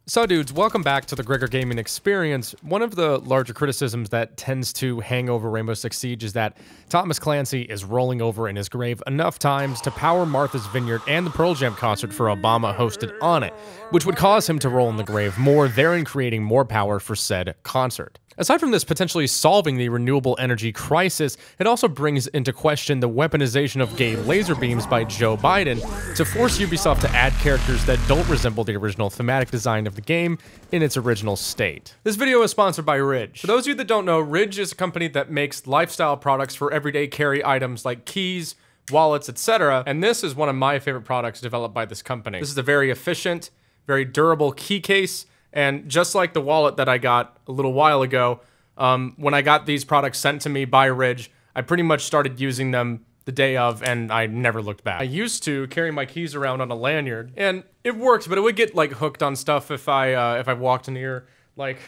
So dudes, welcome back to the Gregor Gaming Experience. One of the larger criticisms that tends to hang over Rainbow Six Siege is that Thomas Clancy is rolling over in his grave enough times to power Martha's Vineyard and the Pearl Jam concert for Obama hosted on it, which would cause him to roll in the grave more, therein creating more power for said concert. Aside from this potentially solving the renewable energy crisis, it also brings into question the weaponization of gay laser beams by Joe Biden to force Ubisoft to add characters that don't resemble the original thematic design of the game in its original state. This video is sponsored by Ridge. For those of you that don't know, Ridge is a company that makes lifestyle products for everyday carry items like keys, wallets, etc. And this is one of my favorite products developed by this company. This is a very efficient, very durable key case. And just like the wallet that I got a little while ago, when I got these products sent to me by Ridge, I pretty much started using them the day of, and I never looked back. I used to carry my keys around on a lanyard, and it worked, but it would get like hooked on stuff if I walked near like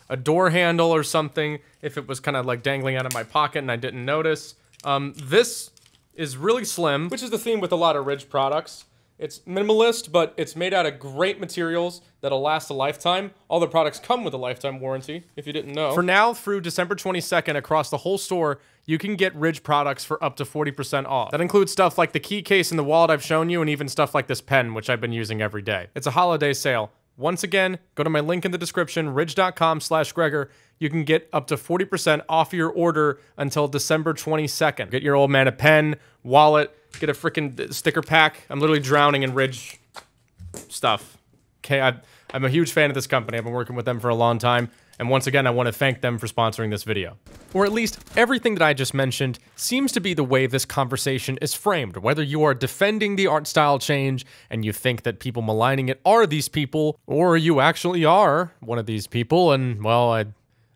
a door handle or something, if it was kind of like dangling out of my pocket and I didn't notice. This is really slim, which is the theme with a lot of Ridge products. It's minimalist, but it's made out of great materials that'll last a lifetime. All the products come with a lifetime warranty, if you didn't know. For now, through December 22nd, across the whole store, you can get Ridge products for up to 40% off. That includes stuff like the key case and the wallet I've shown you, and even stuff like this pen, which I've been using every day. It's a holiday sale. Once again, go to my link in the description, ridge.com/Gregor. You can get up to 40% off your order until December 22nd. Get your old man a pen, wallet, get a freaking sticker pack. I'm literally drowning in Ridge stuff. Okay, I'm a huge fan of this company. I've been working with them for a long time. And once again, I want to thank them for sponsoring this video. Or at least, everything that I just mentioned seems to be the way this conversation is framed. Whether you are defending the art style change and you think that people maligning it are these people, or you actually are one of these people, and well, I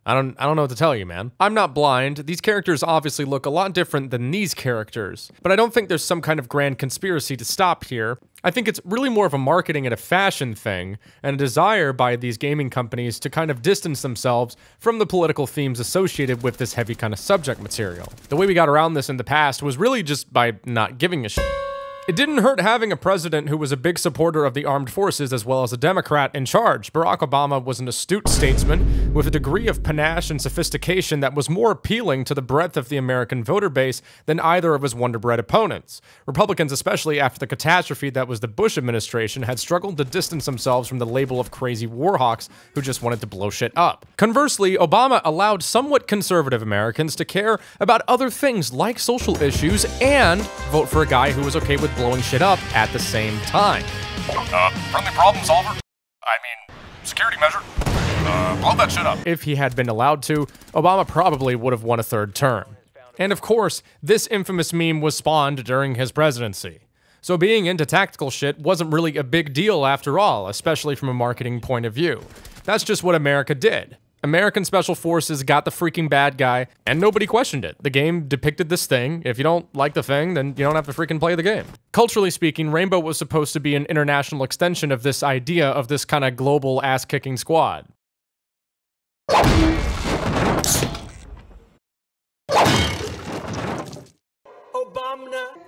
don't know what to tell you, man. I'm not blind. These characters obviously look a lot different than these characters, but I don't think there's some kind of grand conspiracy to stop here. I think it's really more of a marketing and a fashion thing, and a desire by these gaming companies to kind of distance themselves from the political themes associated with this heavy kind of subject material. The way we got around this in the past was really just by not giving a shit. It didn't hurt having a president who was a big supporter of the armed forces as well as a Democrat in charge. Barack Obama was an astute statesman with a degree of panache and sophistication that was more appealing to the breadth of the American voter base than either of his Wonder Bread opponents. Republicans, especially after the catastrophe that was the Bush administration, had struggled to distance themselves from the label of crazy warhawks who just wanted to blow shit up. Conversely, Obama allowed somewhat conservative Americans to care about other things like social issues and vote for a guy who was okay with blowing shit up at the same time. Friendly problem solver? I mean, security measure? Blow that shit up. If he had been allowed to, Obama probably would have won a third term. And of course, this infamous meme was spawned during his presidency. So being into tactical shit wasn't really a big deal after all, especially from a marketing point of view. That's just what America did. American Special Forces got the freaking bad guy, and nobody questioned it. The game depicted this thing. If you don't like the thing, then you don't have to freaking play the game. Culturally speaking, Rainbow was supposed to be an international extension of this idea of this kind of global ass-kicking squad.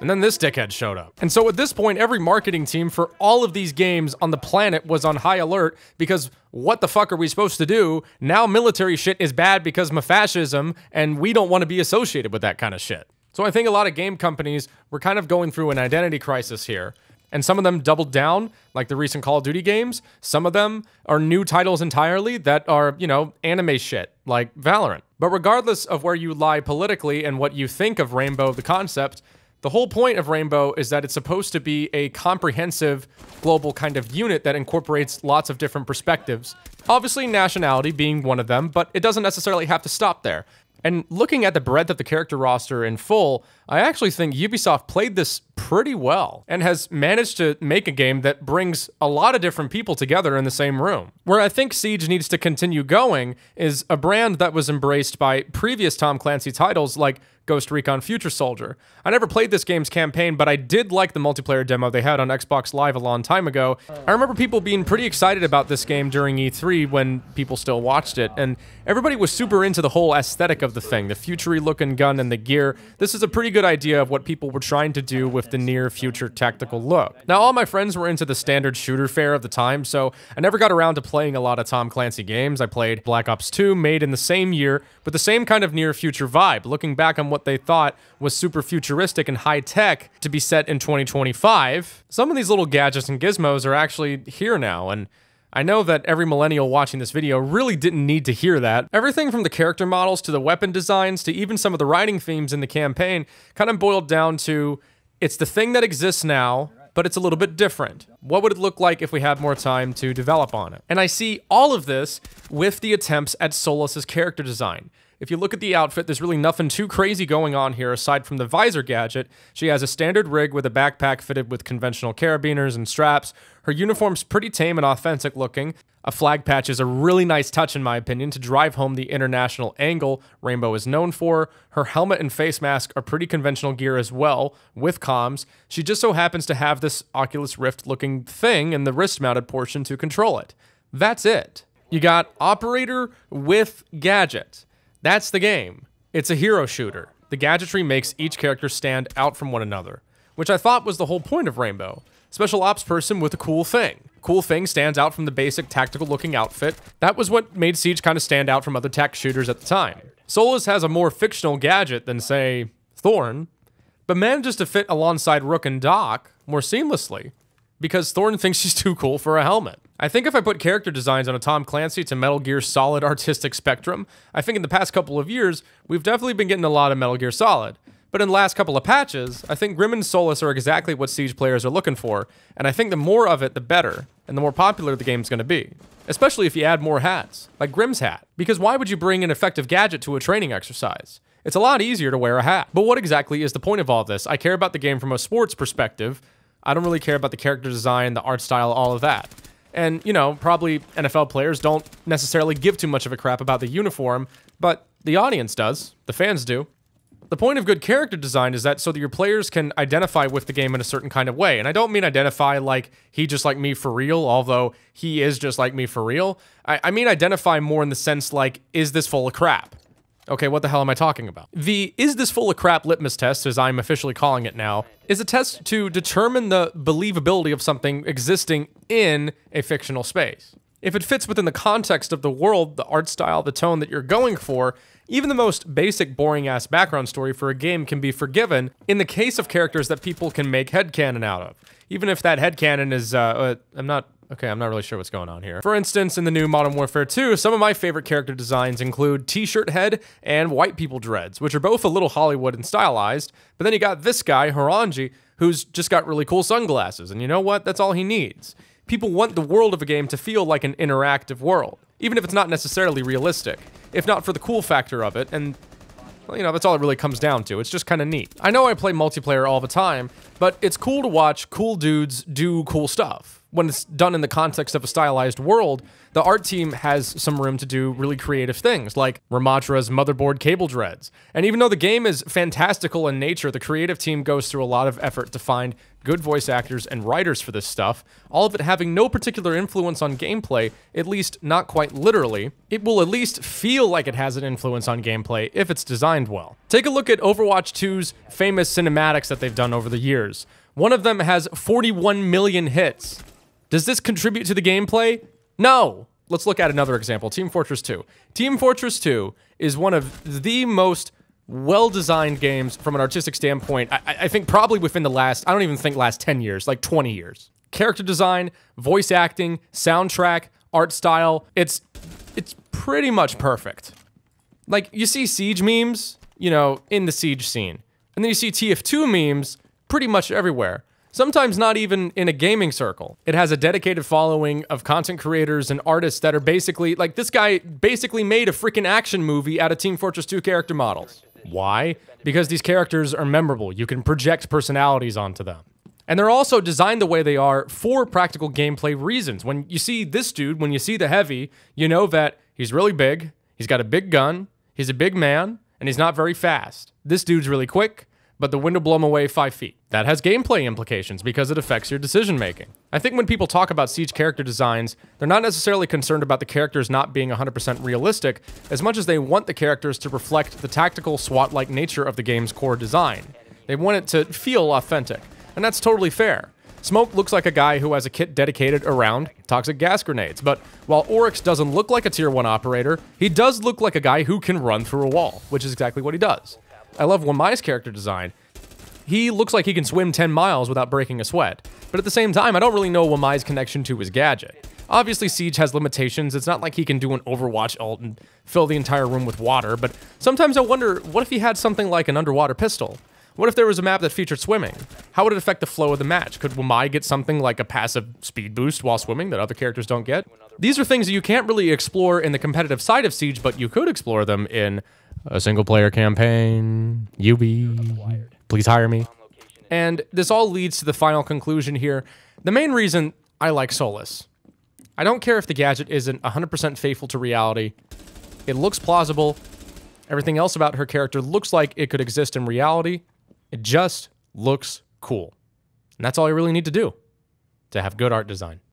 And then this dickhead showed up. And so at this point, every marketing team for all of these games on the planet was on high alert because what the fuck are we supposed to do? Now military shit is bad because of fascism, and we don't want to be associated with that kind of shit. So I think a lot of game companies were kind of going through an identity crisis here. And some of them doubled down, like the recent Call of Duty games. Some of them are new titles entirely that are, you know, anime shit, like Valorant. But regardless of where you lie politically and what you think of Rainbow, the concept, the whole point of Rainbow is that it's supposed to be a comprehensive global kind of unit that incorporates lots of different perspectives. Obviously, nationality being one of them, but it doesn't necessarily have to stop there. And looking at the breadth of the character roster in full, I actually think Ubisoft played this pretty well and has managed to make a game that brings a lot of different people together in the same room. Where I think Siege needs to continue going is a brand that was embraced by previous Tom Clancy titles like Ghost Recon Future Soldier. I never played this game's campaign, but I did like the multiplayer demo they had on Xbox Live a long time ago. I remember people being pretty excited about this game during E3 when people still watched it, and everybody was super into the whole aesthetic of the thing, the futury looking gun and the gear. This is a pretty good idea of what people were trying to do with the near future tactical look. Now, all my friends were into the standard shooter fare of the time, so I never got around to playing a lot of Tom Clancy games. I played Black Ops 2, made in the same year, with the same kind of near future vibe, looking back on what they thought was super futuristic and high tech to be set in 2025. Some of these little gadgets and gizmos are actually here now, and I know that every millennial watching this video really didn't need to hear that. Everything from the character models to the weapon designs to even some of the writing themes in the campaign kind of boiled down to, it's the thing that exists now, but it's a little bit different. What would it look like if we had more time to develop on it? And I see all of this with the attempts at Solis's character design. If you look at the outfit, there's really nothing too crazy going on here aside from the visor gadget. She has a standard rig with a backpack fitted with conventional carabiners and straps. Her uniform's pretty tame and authentic looking. A flag patch is a really nice touch in my opinion to drive home the international angle Rainbow is known for. Her helmet and face mask are pretty conventional gear as well, with comms. She just so happens to have this Oculus Rift looking thing in the wrist mounted portion to control it. That's it. You got operator with gadget. That's the game. It's a hero shooter. The gadgetry makes each character stand out from one another, which I thought was the whole point of Rainbow. Special ops person with a cool thing. Cool thing stands out from the basic tactical looking outfit. That was what made Siege kind of stand out from other tech shooters at the time. Solis has a more fictional gadget than, say, Thorn, but manages to fit alongside Rook and Doc more seamlessly, because Thorn thinks she's too cool for a helmet. I think if I put character designs on a Tom Clancy to Metal Gear Solid artistic spectrum, I think in the past couple of years, we've definitely been getting a lot of Metal Gear Solid. But in the last couple of patches, I think Grim and Solis are exactly what Siege players are looking for, and I think the more of it, the better, and the more popular the game's gonna be. Especially if you add more hats, like Grim's hat. Because why would you bring an effective gadget to a training exercise? It's a lot easier to wear a hat. But what exactly is the point of all this? I care about the game from a sports perspective. I don't really care about the character design, the art style, all of that. And, you know, probably NFL players don't necessarily give too much of a crap about the uniform, but the audience does. The fans do. The point of good character design is that so that your players can identify with the game in a certain kind of way. And I don't mean identify like he just like me for real, although he is just like me for real. I mean identify more in the sense like, is this full of crap? Okay, what the hell am I talking about? The is this full of crap litmus test, as I'm officially calling it now, is a test to determine the believability of something existing in a fictional space. If it fits within the context of the world, the art style, the tone that you're going for, even the most basic boring-ass background story for a game can be forgiven in the case of characters that people can make headcanon out of. Even if that headcanon is, I'm not really sure what's going on here. For instance, in the new Modern Warfare 2, some of my favorite character designs include T-shirt head and white people dreads, which are both a little Hollywood and stylized, but then you got this guy, Haranji, who's just got really cool sunglasses, and you know what? That's all he needs. People want the world of a game to feel like an interactive world, even if it's not necessarily realistic, if not for the cool factor of it, and well, you know, that's all it really comes down to. It's just kind of neat. I know I play multiplayer all the time, but it's cool to watch cool dudes do cool stuff. When it's done in the context of a stylized world, the art team has some room to do really creative things, like Ramatra's motherboard cable dreads. And even though the game is fantastical in nature, the creative team goes through a lot of effort to find good voice actors and writers for this stuff, all of it having no particular influence on gameplay, at least not quite literally. It will at least feel like it has an influence on gameplay if it's designed well. Take a look at Overwatch 2's famous cinematics that they've done over the years. One of them has 41 million hits. Does this contribute to the gameplay? No. Let's look at another example, Team Fortress 2. Team Fortress 2 is one of the most well-designed games from an artistic standpoint, I think probably within the last, I don't even think last 10 years, like 20 years. Character design, voice acting, soundtrack, art style, it's pretty much perfect. Like, you see Siege memes, you know, in the Siege scene. And then you see TF2 memes pretty much everywhere. Sometimes not even in a gaming circle. It has a dedicated following of content creators and artists that are basically, like this guy basically made a freaking action movie out of Team Fortress 2 character models. Why? Because these characters are memorable. You can project personalities onto them. And they're also designed the way they are for practical gameplay reasons. When you see this dude, when you see the Heavy, you know that he's really big, he's got a big gun, he's a big man, and he's not very fast. This dude's really quick, but the wind will blow him away 5 feet. That has gameplay implications because it affects your decision making. I think when people talk about Siege character designs, they're not necessarily concerned about the characters not being 100% realistic as much as they want the characters to reflect the tactical SWAT-like nature of the game's core design. They want it to feel authentic. and that's totally fair. Smoke looks like a guy who has a kit dedicated around toxic gas grenades, but while Oryx doesn't look like a tier 1 operator, he does look like a guy who can run through a wall, which is exactly what he does. I love Wamai's character design. He looks like he can swim 10 miles without breaking a sweat, but at the same time, I don't really know Wamai's connection to his gadget. Obviously, Siege has limitations. It's not like he can do an Overwatch ult and fill the entire room with water, but sometimes I wonder, what if he had something like an underwater pistol? What if there was a map that featured swimming? How would it affect the flow of the match? Could Wamai get something like a passive speed boost while swimming that other characters don't get? These are things that you can't really explore in the competitive side of Siege, but you could explore them in a single-player campaign. UB, please hire me. And this all leads to the final conclusion here. The main reason I like Solis. I don't care if the gadget isn't 100% faithful to reality. It looks plausible. Everything else about her character looks like it could exist in reality. It just looks cool. And that's all you really need to do to have good art design.